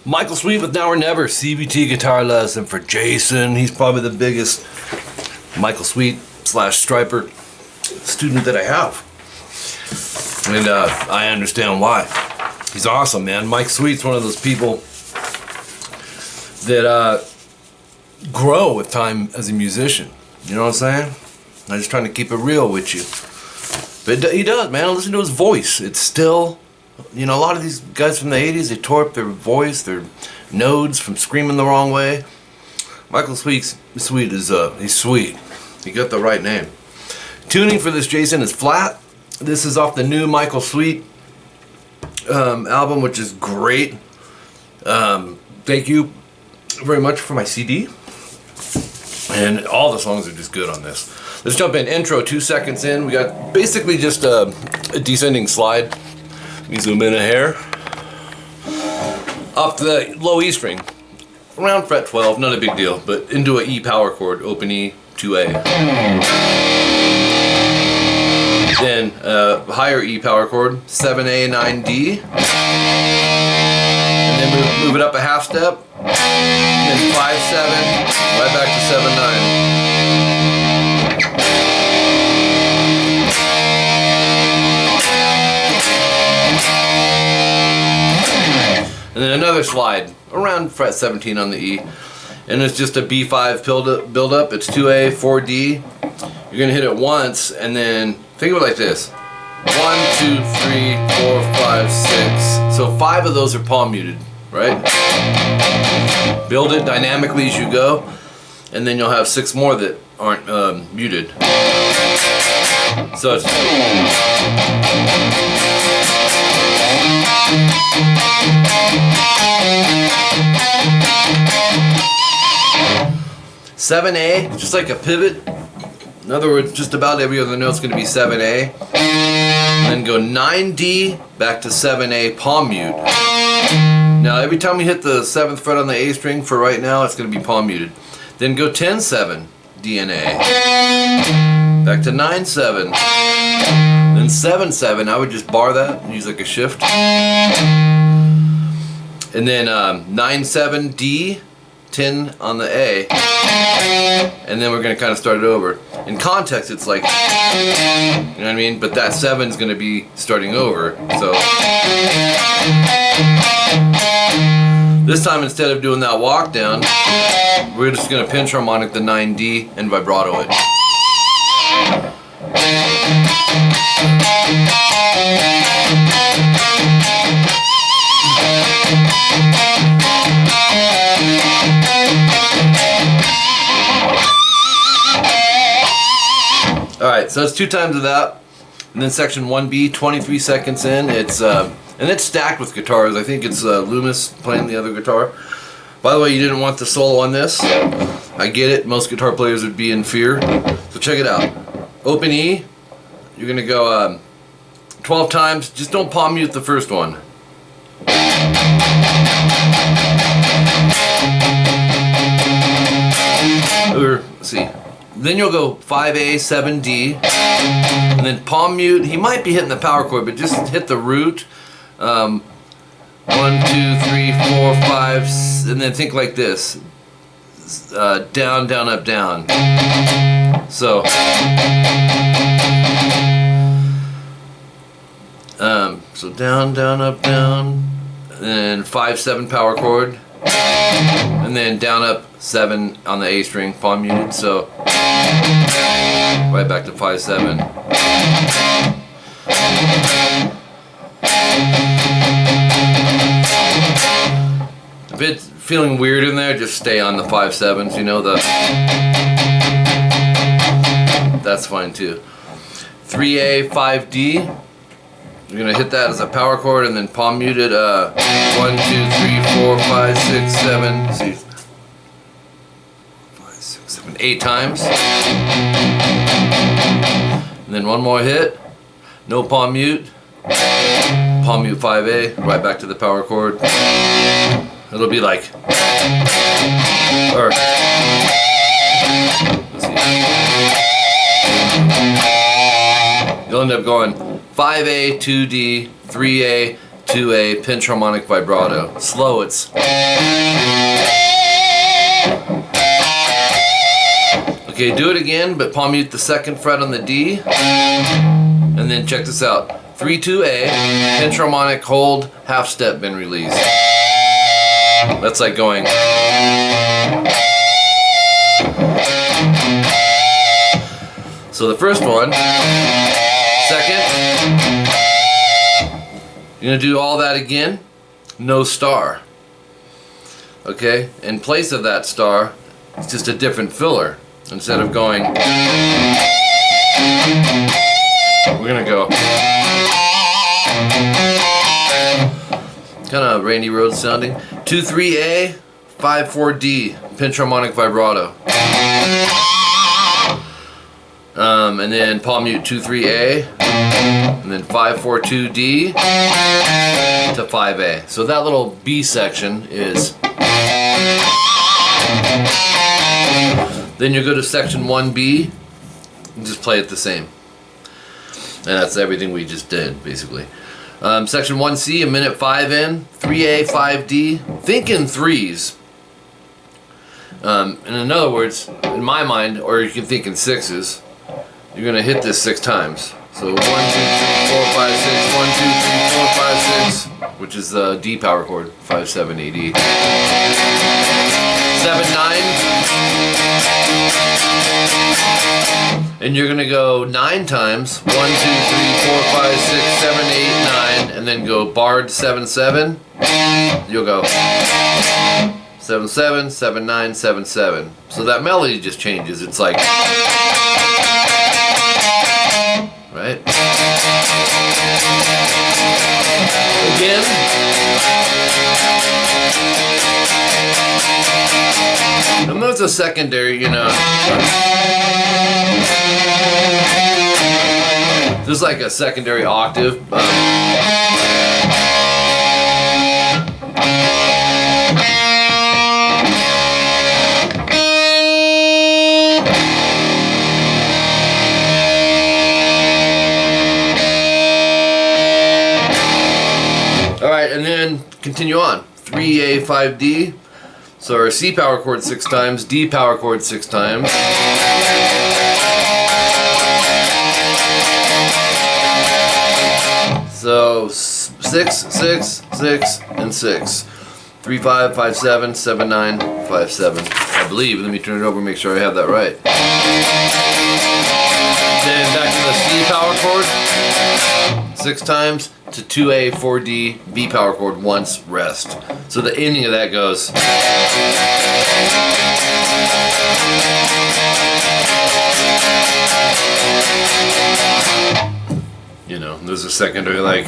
Michael Sweet with Now or Never, CVT Guitar Lesson for Jason. He's probably the biggest Michael Sweet / Striper student that I have. And I understand why. He's awesome, man. Mike Sweet's one of those people that grow with time as a musician. You know what I'm saying? I'm just trying to keep it real with you. But he does, man. Listen to his voice. It's still... You know, a lot of these guys from the 80s, they tore up their voice, their nodes from screaming the wrong way. Michael Sweet's sweet is, he's sweet. He got the right name. Tuning for this, Jason, is flat. This is off the new Michael Sweet album, which is great. Thank you very much for my CD. And all the songs are just good on this. Let's jump in. Intro, 2 seconds in. We got basically just a descending slide. Let me zoom in a hair. Off the low E string, around fret 12, not a big deal, but into an E power chord, open E, 2A. Then higher E power chord, 7A, 9D. And then move it up a half step. Then 5-7, right back to 7-9. And then another slide around fret 17 on the E, and it's just a B5 build up. It's 2A, 4D. You're gonna hit it once, and then think of it like this: 1, 2, 3, 4, 5, 6. So 5 of those are palm muted, right? Build it dynamically as you go, and then you'll have 6 more that aren't muted. So it's 7A, just like a pivot. In other words, just about every other note's going to be 7A. And then go 9D back to 7A palm mute. Now every time you hit the 7th fret on the A string, for right now, it's going to be palm muted. Then go 10-7 D and A. Back to 9-7. Then 7-7, I would just bar that and use like a shift. And then 9-7 D, 10 on the A. And then we're going to kind of start it over. In context, it's like, you know what I mean? But that 7 is going to be starting over. So this time, instead of doing that walk down, we're just going to pinch harmonic the 9D and vibrato it. Alright, so it's 2 times of that. And then section 1B, 23 seconds in. It's and it's stacked with guitars. I think it's Loomis playing the other guitar. By the way, you didn't want the solo on this. I get it. Most guitar players would be in fear. So check it out. Open E. You're going to go 12 times. Just don't palm mute the first one. Or, let's see. Then you'll go 5A, 7D, and then palm mute. He might be hitting the power chord, but just hit the root. 1, 2, 3, 4, 5, and then think like this. Down, down, up, down. So, so down, down, up, down, and then 5-7 power chord, and then down, up, 7 on the A string, palm muted. So right back to 5-7. If it's feeling weird in there, just stay on the 5-7s. You know, that's fine too. 3A, 5D. You're gonna hit that as a power chord and then palm muted. 1, 2, 3, 4, 5, 6, 7. See, 5, 6, 7, 8 times. And then one more hit. No palm mute. Palm mute 5A. Right back to the power chord. It'll be like, or let's see. you'll end up going 5A, 2D, 3A, 2A, pinch harmonic vibrato. Slow, it's. Okay, do it again, but palm mute the second fret on the D. And then check this out. 3, 2A, pinch harmonic, hold, half step, bend, release. That's like going. So the first one, second, you're going to do all that again, no star. Okay, in place of that star, it's just a different filler. Instead of going, we're going to go. Kind of Randy Rhoads sounding. 2, 3A, 5, 4D, pinch harmonic vibrato. And then palm mute 2, 3A, and then 5, 4, 2D to 5A. So that little B section is. Then you go to section 1B and just play it the same. And that's everything we just did, basically. Section 1C, a minute 5 in, 3A, 5D, think in threes. And in other words, in my mind, or you can think in sixes, you're going to hit this 6 times. So 1, 2, 3, 4, 5, 6, 1, 2, 3, 4, 5, 6, which is the D power chord, 5, 7, 8, E. 7, 9. And you're going to go 9 times. 1, 2, 3, 4, 5, 6, 7, 8, 9. And then go barred 7, 7. You'll go 7, 7, 7, 9, 7, 7. So that melody just changes. It's like. Right? Again. And there's a secondary, you know. There's like a secondary octave. And then continue on. 3A, 5D. So our C power chord 6 times, D power chord 6 times. So 6, 6, 6, and 6. 3, 5, 5, 7, 7, 9, 5, 7. I believe. Let me turn it over and make sure I have that right. Then back to the C power chord. 6 times to 2A, 4D, B power chord once, rest. So the ending of that goes. You know, there's a secondary like.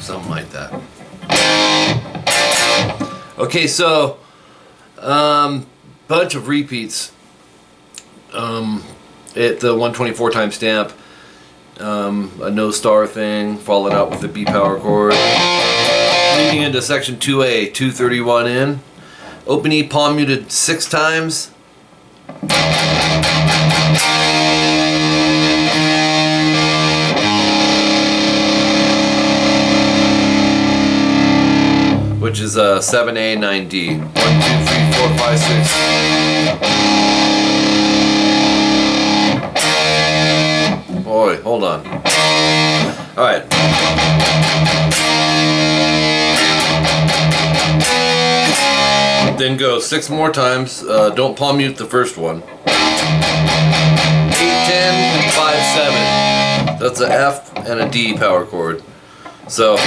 Something like that. Okay, so bunch of repeats at the 124 time stamp, a no star thing, followed out with the B power chord. Moving into section 2A, 231 in, open E palm muted 6 times. Which is 7A, 9D. 1, 2, 3, 4, 5, 6. Boy, hold on. Alright. Then go 6 more times. Don't palm mute the first one. 8, 10, 5, 7. That's a F and a D power chord. So E,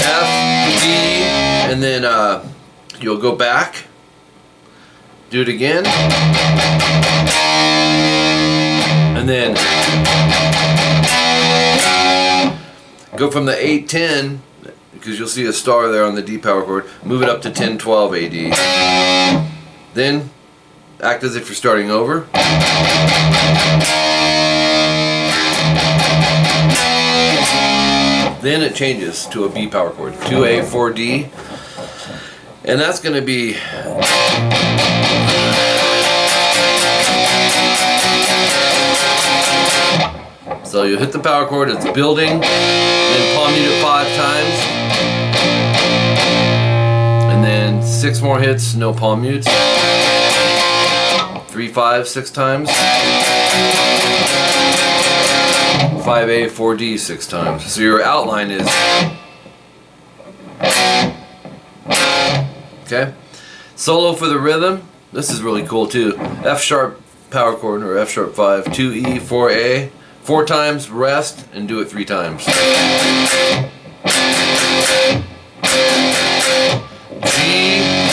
F, D, and then you'll go back, do it again, and then go from the 8, 10, because you'll see a star there on the D power chord, move it up to 10, 12 AD. Then act as if you're starting over. Then it changes to a B power chord, 2A, 4D, and that's going to be so you hit the power chord, it's building, then palm mute it 5 times, and then 6 more hits, no palm mutes, 3, 5, 6 times, 5A, 4D 6 times. So your outline is, okay? Solo for the rhythm, this is really cool too. F sharp power chord, or F sharp 5, 2E, 4A, 4 times, rest, and do it 3 times. G,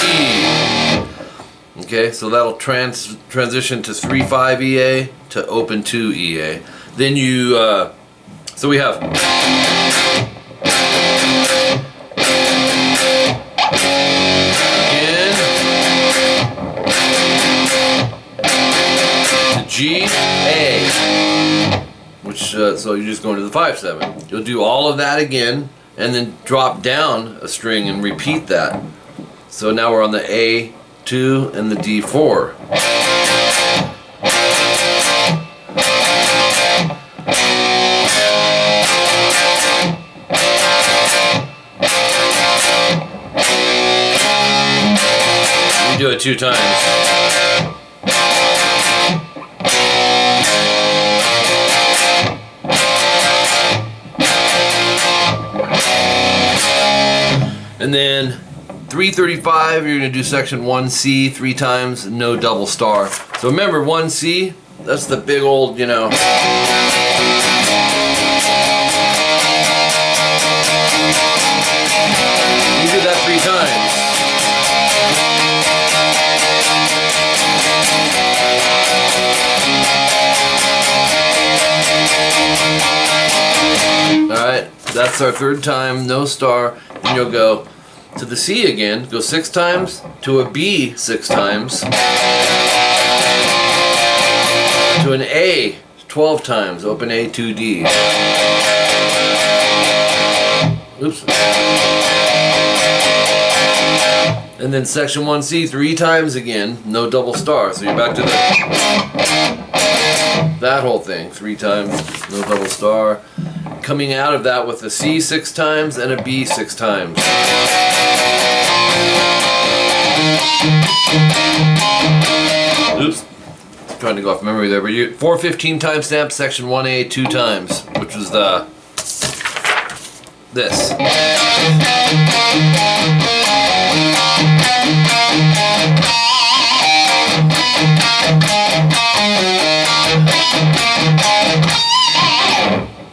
E. Okay, so that'll transition to 3, 5 EA to open 2 EA. Then you, so we have again to G, A, which, so you're just going to the 5/7. You'll do all of that again, and then drop down a string and repeat that. So now we're on the A2 and the D4. You do it 2 times. And then 335, you're going to do section 1C 3 times, no double star. So remember 1C, that's the big old, you know. You do that 3 times. Alright, that's our 3rd time, no star. Then you'll go to the C again, go 6 times, to a B 6 times, to an A 12 times, open A, 2D. Oops. And then section 1C 3 times again, no double star. So you're back to that whole thing, 3 times, no double star. Coming out of that with a C 6 times and a B 6 times. Oops, trying to go off memory there, but you 4/15 timestamp, section 1A 2 times, which was the this.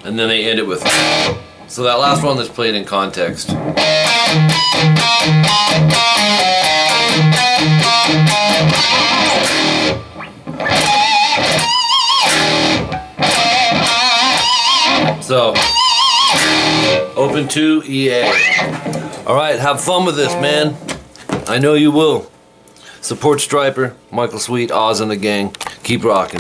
And then they end it with, so that last one that's played in context. So, open 2 EA. Alright, have fun with this, man. I know you will. Support Striper, Michael Sweet, Oz and the gang. Keep rocking.